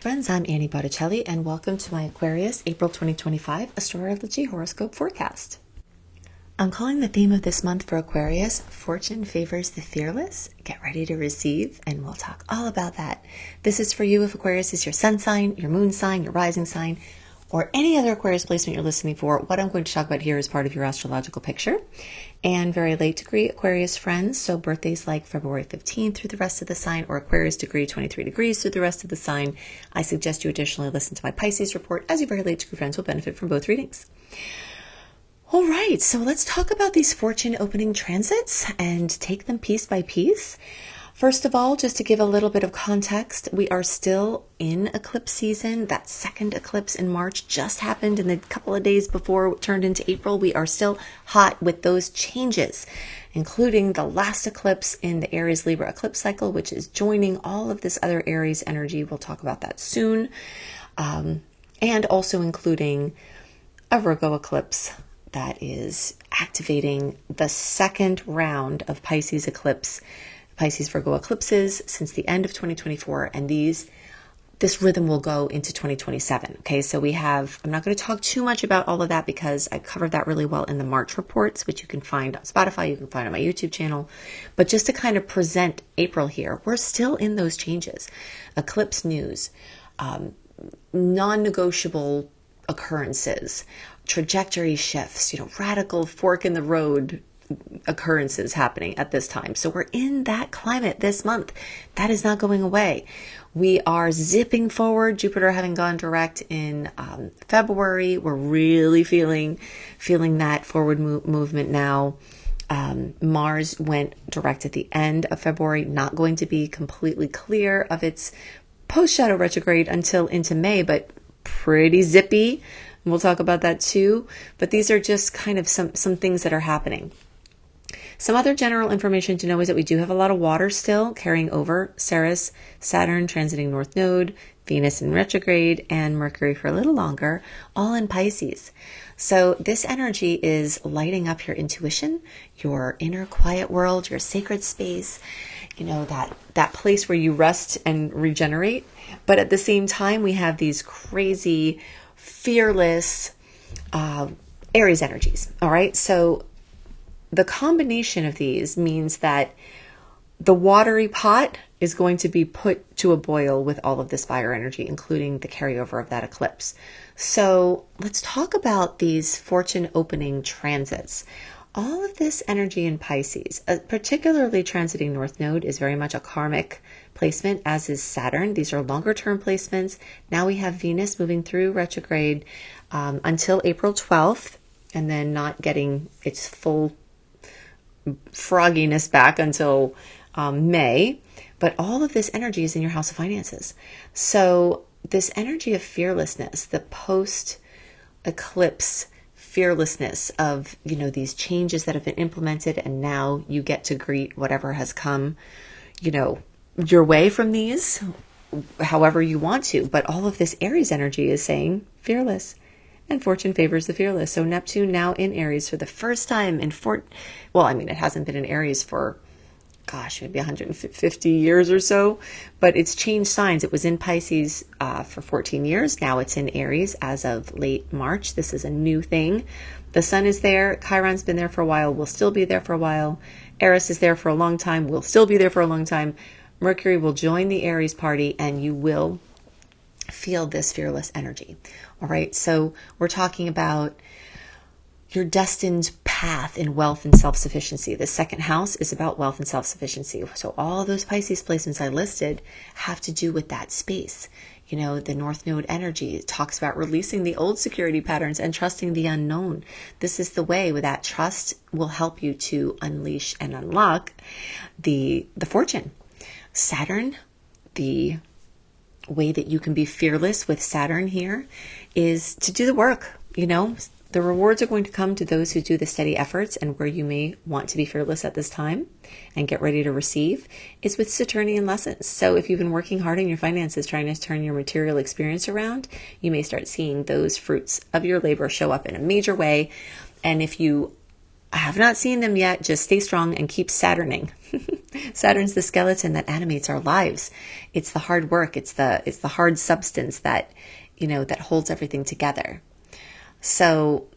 friends, I'm Annie Botticelli, and welcome to my Aquarius April 2025 Astrology Horoscope Forecast. I'm calling the theme of this month for Aquarius, Fortune Favors the Fearless. Get ready to receive, and we'll talk all about that. This is for you if Aquarius is your sun sign, your moon sign, your rising sign, or any other Aquarius placement you're listening for. What I'm going to talk about here is part of your astrological picture. And very late degree Aquarius friends, so birthdays like February 15th through the rest of the sign, or Aquarius degree 23 degrees through the rest of the sign, I suggest you additionally listen to my Pisces report, as your very late degree friends will benefit from both readings. All right, so let's talk about these fortune opening transits and take them piece by piece. First of all, just to give a little bit of context, we are still in eclipse season. That second eclipse in March just happened in the couple of days before it turned into April. We are still hot with those changes, including the last eclipse in the Aries Libra eclipse cycle, which is joining all of this other Aries energy. We'll talk about that soon. And also including a Virgo eclipse that is activating the second round of Pisces Virgo eclipses since the end of 2024, and this rhythm will go into 2027. Okay, so I'm not going to talk too much about all of that because I covered that really well in the March reports, which you can find on Spotify, you can find on my YouTube channel. But just to kind of present April here, we're still in those changes. Eclipse news, non-negotiable occurrences, trajectory shifts, radical fork in the road occurrences happening at this time. So we're in that climate this month. That is not going away. We are zipping forward. Jupiter having gone direct in February. We're really feeling that forward movement now. Mars went direct at the end of February, not going to be completely clear of its post-shadow retrograde until into May, but pretty zippy. We'll talk about that too. But these are just kind of some things that are happening. Some other general information to know is that we do have a lot of water still carrying over. Ceres, Saturn transiting North Node, Venus in retrograde, and Mercury for a little longer, all in Pisces. So this energy is lighting up your intuition, your inner quiet world, your sacred space, that place where you rest and regenerate. But at the same time, we have these crazy, fearless Aries energies. All right, so the combination of these means that the watery pot is going to be put to a boil with all of this fire energy, including the carryover of that eclipse. So let's talk about these fortune opening transits. All of this energy in Pisces, particularly transiting North Node, is very much a karmic placement, as is Saturn. These are longer term placements. Now we have Venus moving through retrograde until April 12th, and then not getting its full frogginess back until May. But all of this energy is in your house of finances. So this energy of fearlessness, the post-eclipse fearlessness of, these changes that have been implemented, and now you get to greet whatever has come, your way from these, however you want to. But all of this Aries energy is saying fearless. And fortune favors the fearless. So Neptune now in Aries for the first time in it hasn't been in Aries for, maybe 150 years or so, but it's changed signs. It was in Pisces for 14 years. Now it's in Aries as of late March. This is a new thing. The sun is there. Chiron's been there for a while. Will still be there for a while. Eris is there for a long time. Will still be there for a long time. Mercury will join the Aries party, and you will feel this fearless energy. All right, so we're talking about your destined path in wealth and self-sufficiency. The second house is about wealth and self-sufficiency. So all those Pisces placements I listed have to do with that space. The North Node energy talks about releasing the old security patterns and trusting the unknown. This is the way where that trust will help you to unleash and unlock the fortune. Saturn, the way that you can be fearless with Saturn here is to do the work. The rewards are going to come to those who do the steady efforts, and where you may want to be fearless at this time and get ready to receive is with Saturnian lessons. So if you've been working hard in your finances, trying to turn your material experience around, you may start seeing those fruits of your labor show up in a major way. And if you I have not seen them yet. Just stay strong and keep Saturning. Saturn's the skeleton that animates our lives. It's the hard work. It's the hard substance that, that holds everything together. So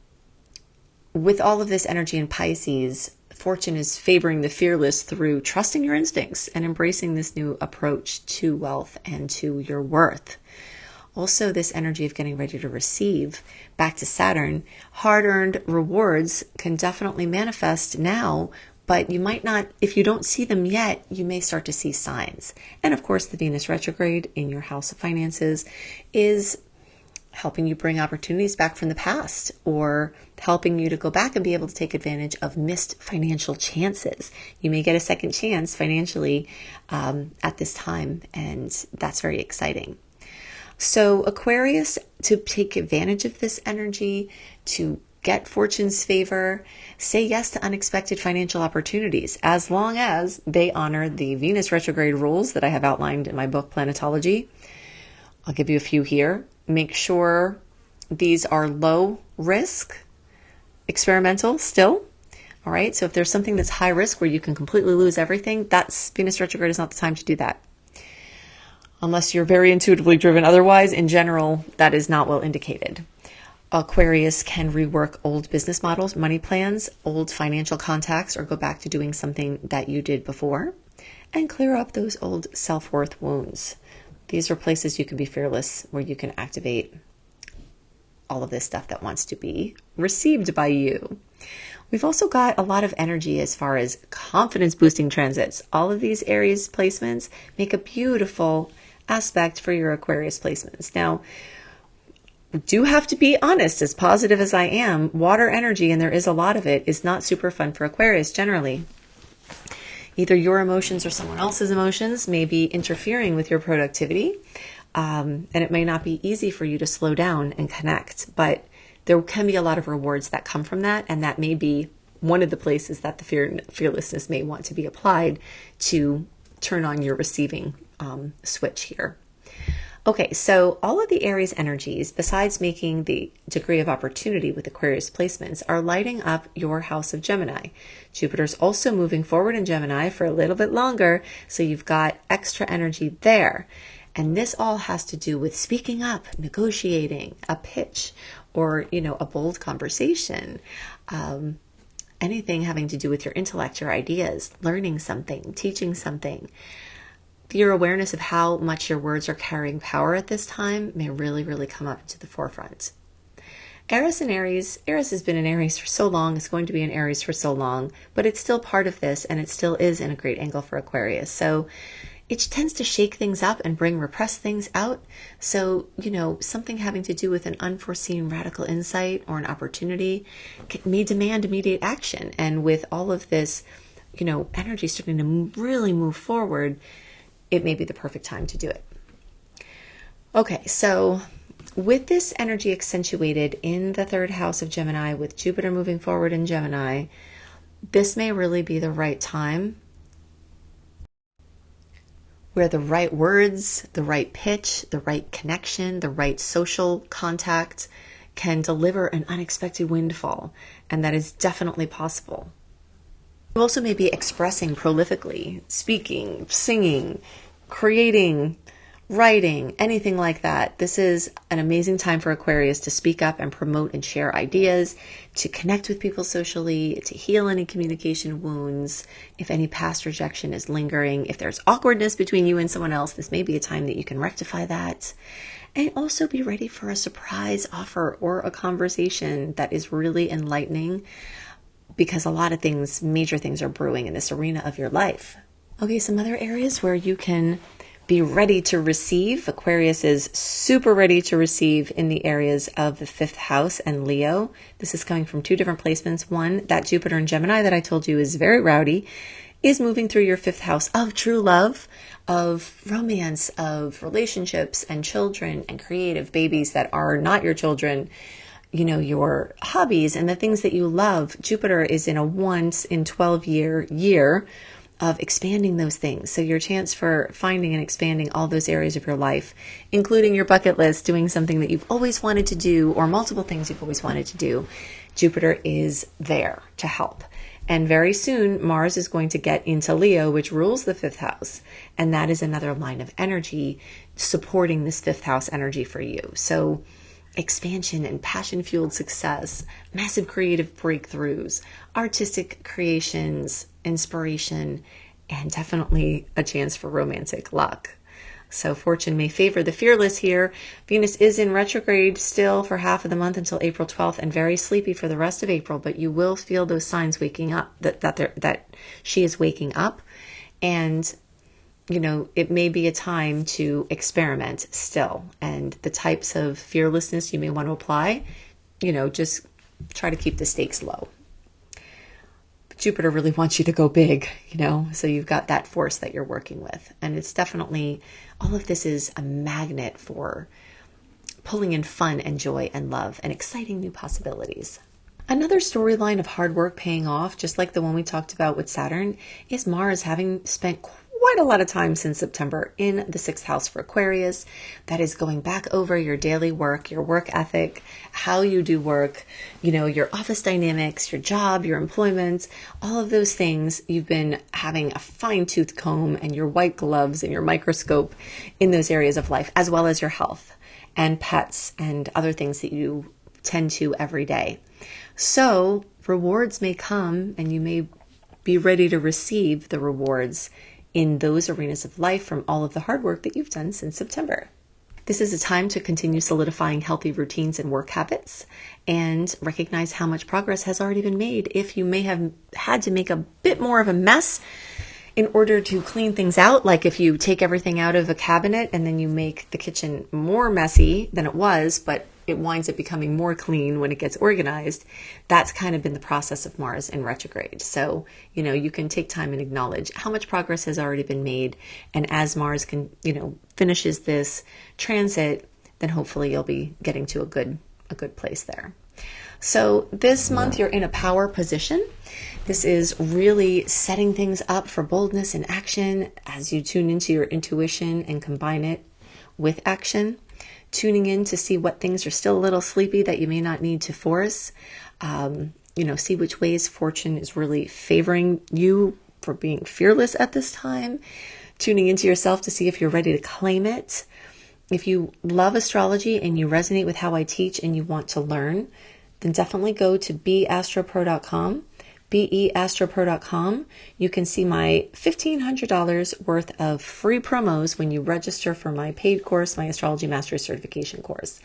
with all of this energy in Pisces, fortune is favoring the fearless through trusting your instincts and embracing this new approach to wealth and to your worth. Also, this energy of getting ready to receive, back to Saturn, hard-earned rewards can definitely manifest now, but you might not, if you don't see them yet, you may start to see signs. And of course, the Venus retrograde in your house of finances is helping you bring opportunities back from the past, or helping you to go back and be able to take advantage of missed financial chances. You may get a second chance financially at this time, and that's very exciting. So Aquarius, to take advantage of this energy, to get fortune's favor, say yes to unexpected financial opportunities, as long as they honor the Venus retrograde rules that I have outlined in my book, Planetology. I'll give you a few here. Make sure these are low risk, experimental still. All right. So if there's something that's high risk where you can completely lose everything, that's Venus retrograde is not the time to do that. Unless you're very intuitively driven. Otherwise, in general, that is not well indicated. Aquarius can rework old business models, money plans, old financial contacts, or go back to doing something that you did before, and clear up those old self-worth wounds. These are places you can be fearless, where you can activate all of this stuff that wants to be received by you. We've also got a lot of energy as far as confidence boosting transits. All of these Aries placements make a beautiful aspect for your Aquarius placements. Now, do have to be honest, as positive as I am, water energy, and there is a lot of it, is not super fun for Aquarius generally. Either your emotions or someone else's emotions may be interfering with your productivity, and it may not be easy for you to slow down and connect, but there can be a lot of rewards that come from that, and that may be one of the places that the fearlessness may want to be applied to turn on your receiving switch here. Okay, so all of the Aries energies, besides making the degree of opportunity with Aquarius placements, are lighting up your house of Gemini. Jupiter's also moving forward in Gemini for a little bit longer, so you've got extra energy there. And this all has to do with speaking up, negotiating, a pitch, or, a bold conversation. Anything having to do with your intellect, your ideas, learning something, teaching something. Your awareness of how much your words are carrying power at this time may really, really come up to the forefront. Eris and Aries. Eris has been in Aries for so long. It's going to be in Aries for so long, but it's still part of this, and it still is in a great angle for Aquarius. So it tends to shake things up and bring repressed things out. So, something having to do with an unforeseen radical insight or an opportunity may demand immediate action. And with all of this, energy starting to really move forward, it may be the perfect time to do it. Okay, so with this energy accentuated in the third house of Gemini, with Jupiter moving forward in Gemini, this may really be the right time where the right words, the right pitch, the right connection, the right social contact can deliver an unexpected windfall, and that is definitely possible. You also may be expressing prolifically, speaking, singing, creating, writing, anything like that. This is an amazing time for Aquarius to speak up and promote and share ideas, to connect with people socially, to heal any communication wounds. If any past rejection is lingering, if there's awkwardness between you and someone else, this may be a time that you can rectify that. And also be ready for a surprise offer or a conversation that is really enlightening, because a lot of things, major things, are brewing in this arena of your life. Okay, some other areas where you can be ready to receive. Aquarius is super ready to receive in the areas of the fifth house and Leo. This is coming from two different placements. One, that Jupiter in Gemini that I told you is very rowdy, is moving through your fifth house of true love, of romance, of relationships and children and creative babies that are not your children, your hobbies and the things that you love. Jupiter is in a once in 12 year of expanding those things. So your chance for finding and expanding all those areas of your life, including your bucket list, doing something that you've always wanted to do or multiple things you've always wanted to do, Jupiter is there to help. And very soon, Mars is going to get into Leo, which rules the fifth house. And that is another line of energy supporting this fifth house energy for you. So expansion and passion-fueled success, massive creative breakthroughs, artistic creations, inspiration, and definitely a chance for romantic luck. So fortune may favor the fearless here. Venus is in retrograde still for half of the month until April 12th and very sleepy for the rest of April, but you will feel those signs waking up, that she is waking up. And, it may be a time to experiment still. And the types of fearlessness you may want to apply, just try to keep the stakes low. Jupiter really wants you to go big, so you've got that force that you're working with. And it's definitely, all of this is a magnet for pulling in fun and joy and love and exciting new possibilities. Another storyline of hard work paying off, just like the one we talked about with Saturn, is Mars having spent quite a lot of time since September in the sixth house for Aquarius. That is going back over your daily work, your work ethic, how you do work, your office dynamics, your job, your employment, all of those things. You've been having a fine-tooth comb and your white gloves and your microscope in those areas of life, as well as your health and pets and other things that you tend to every day. So rewards may come and you may be ready to receive the rewards in those arenas of life from all of the hard work that you've done since September. This is a time to continue solidifying healthy routines and work habits and recognize how much progress has already been made. If you may have had to make a bit more of a mess in order to clean things out, like if you take everything out of a cabinet and then you make the kitchen more messy than it was, but it winds up becoming more clean when it gets organized, that's kind of been the process of Mars in retrograde. So, you can take time and acknowledge how much progress has already been made. And as Mars finishes this transit, then hopefully you'll be getting to a good place there. So this month you're in a power position. This is really setting things up for boldness and action as you tune into your intuition and combine it with action. Tuning in to see what things are still a little sleepy that you may not need to force. See which ways fortune is really favoring you for being fearless at this time. Tuning into yourself to see if you're ready to claim it. If you love astrology and you resonate with how I teach and you want to learn, then definitely go to beastropro.com. beastropro.com. You can see my $1,500 worth of free promos when you register for my paid course, my Astrology Mastery Certification course.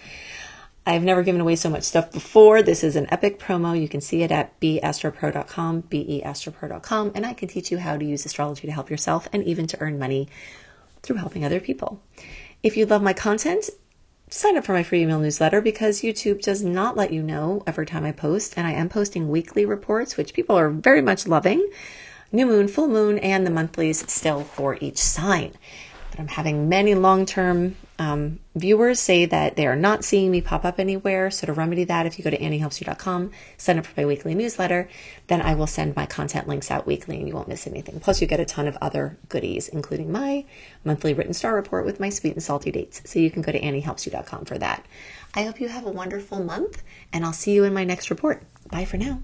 I've never given away so much stuff before. This is an epic promo. You can see it at beastropro.com, beastropro.com, and I can teach you how to use astrology to help yourself and even to earn money through helping other people. If you love my content, sign up for my free email newsletter because YouTube does not let you know every time I post, and I am posting weekly reports, which people are very much loving. New moon, full moon, and the monthlies still for each sign. But I'm having many long-term viewers say that they are not seeing me pop up anywhere. So to remedy that, if you go to anniehelpsyou.com, sign up for my weekly newsletter, then I will send my content links out weekly and you won't miss anything. Plus you get a ton of other goodies, including my monthly written star report with my sweet and salty dates. So you can go to anniehelpsyou.com for that. I hope you have a wonderful month and I'll see you in my next report. Bye for now.